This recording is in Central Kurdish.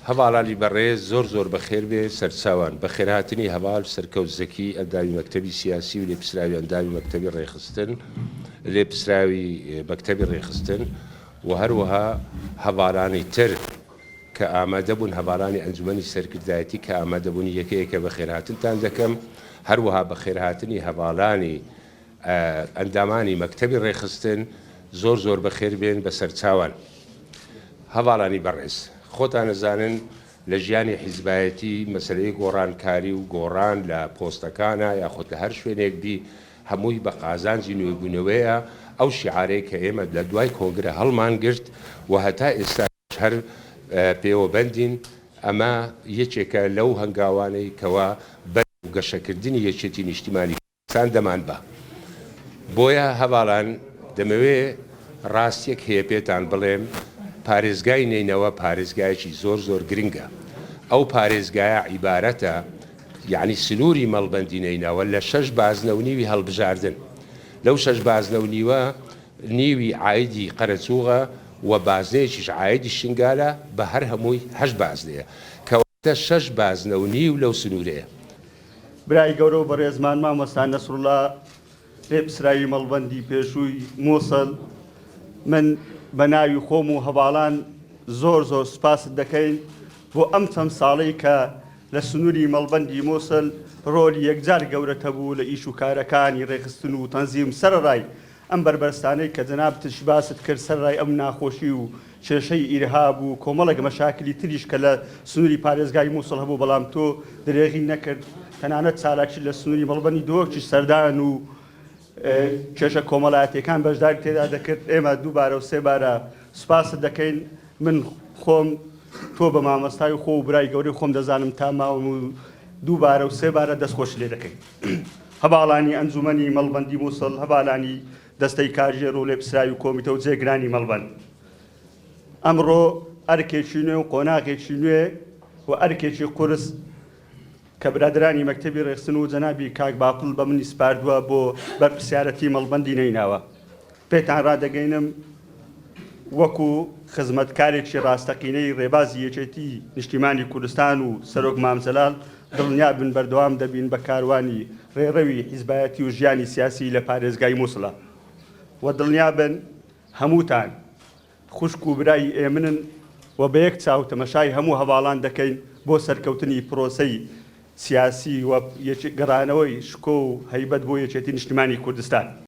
هەواڵانی بەڕێز زۆر بەخێر بێ سەرچاوان بەخێرهاتنی هەواڵ سەرکەوت زەکی ئەندامی مەکتەبی سیاسی و لێپسراوی ئەندامی مەکتەبی ڕێخستن لێپسراوی مەکتەبی ڕێخستن و هەروەها هەواڵانی تر کە ئامادەبوون هەواڵانی ئەنجومەنی سەرکردایەتی کە ئامادەبوونی یەکەیەکە بەخێرهاتنتان دەکەم هەروەها بەخێرهاتنی هەواڵانی ئەندامانی مەکتەبی ڕێخستن زۆر بەخێر بێن بە سەرچاوان هەواڵانی بەڕێز خۆتان نەزانن لە ژیانی حیزبایەتی مەسلەی گۆڕانکاری و گۆڕان لە پۆستەکانە یاخۆت لە هەر شوێنێک دی هەمووی بە قازانجی نوێبوونەوەیە ئەو شیعارەی کە ئێمە لە دوای کۆنگرە هەڵمان گرت و هەتا ئێستا هەر پێوەبەندین ئەمە یەکێکە لەو هەنگاوانەی کەوا بە گەشەکردنی یەکێتی نیشتیمانی کوردستان دەمان بە بۆیە هەواڵان دەمەوێ ڕاستیەک هەیە پێتان بڵێم پارێزگای نینەوە پارێزگایەکی زۆر گرنگە ئەو پارێزگایە عیبارەتە یعنی سنووری مەڵبەندی نینەوە لە 6 بازنە و نیوی هەڵبژاردن لەو 6 بازنە و نیوە نیوی عایدی قەرەچووغە و بازنەیەکیش عایدی شنگالە بە هەر هەمووی 8 بازنەیە کەواتە 6 بازنە و نیو لەو سنوورەیە برای گەورە و بەڕێزمان مامۆستا نەسروڵڵا لێپسراوی مەڵبەندی پێشووی مووسڵ من بە ناوی خۆم و هەواڵان زۆر سوپاست دەکەین بۆ ئەم چەند ساڵەی کە لە سنووری مەڵبەندی مووسڵ ڕۆلی یەکجار گەورەتە بوو لە ئیش و کارەکانی ڕێخستن و تەنزیم سەرڕای ئەم بربەرستانەی کە جەناب تش باست کرد سەرڕای ئەم ناخۆشی و کێشەی ئیرهاب و کۆمەڵێک مەشاکلی تریش کە لە سنووری پارێزگای مووسڵ هەبوو بەڵام تۆ درێغی نەکرد تەنانەت چالاکی لە سنووری مەڵبەندی دۆکیش سەردان و کێشە کۆمەڵایەتیەکان بەشداری تێدا دەکرد ئێمە دووبارە و سێبارە سوپاست دەکەین من خۆم تۆ بە مامۆستای خۆ و برای گەورەی خۆم دەزانم تا ماوەم و دووبارە و سێبارە دەستخۆش لێ دەکەین هەواڵانی ئەنجومەنی مەڵبەندی مووسڵ هەواڵانی دەستەی کاژێر و لێپسراوی و کۆمیتە و جێگرانی مەڵبەند ئەمڕۆ ئەرکێکی نوێ و قۆناغێکی نوێ و ئەرکێکی قورس کە برادرانی مەکتەبی ڕێخستن و جەنابی کاک باپڵ بە منی سپاردووە بۆ بەرپرسیارەتی مەڵبەندی نیناوە پێتان ڕادەگەینم وەکو خزمەتکارێکی ڕاستەقینەی ڕێبازی یەکێتی نیشتیمانی کوردستان و سەرۆک مامزەلال دڵنیا بن بەردەوام دەبین بە کاروانی ڕێڕەوی حیزبایەتی و ژیانی سیاسی لە پارێزگای مووسڵە و دڵنیا بن هەمووتان خوشک و برایی ئێمنن و بە یەک چاو تەمەشای هەموو هەواڵان دەکەین بۆ سەرکەوتنی پرۆسەی سیاسی و گەڕانەوەی شکۆ و هەیبەت بۆ یەکێتی نیشتیمانی کوردستان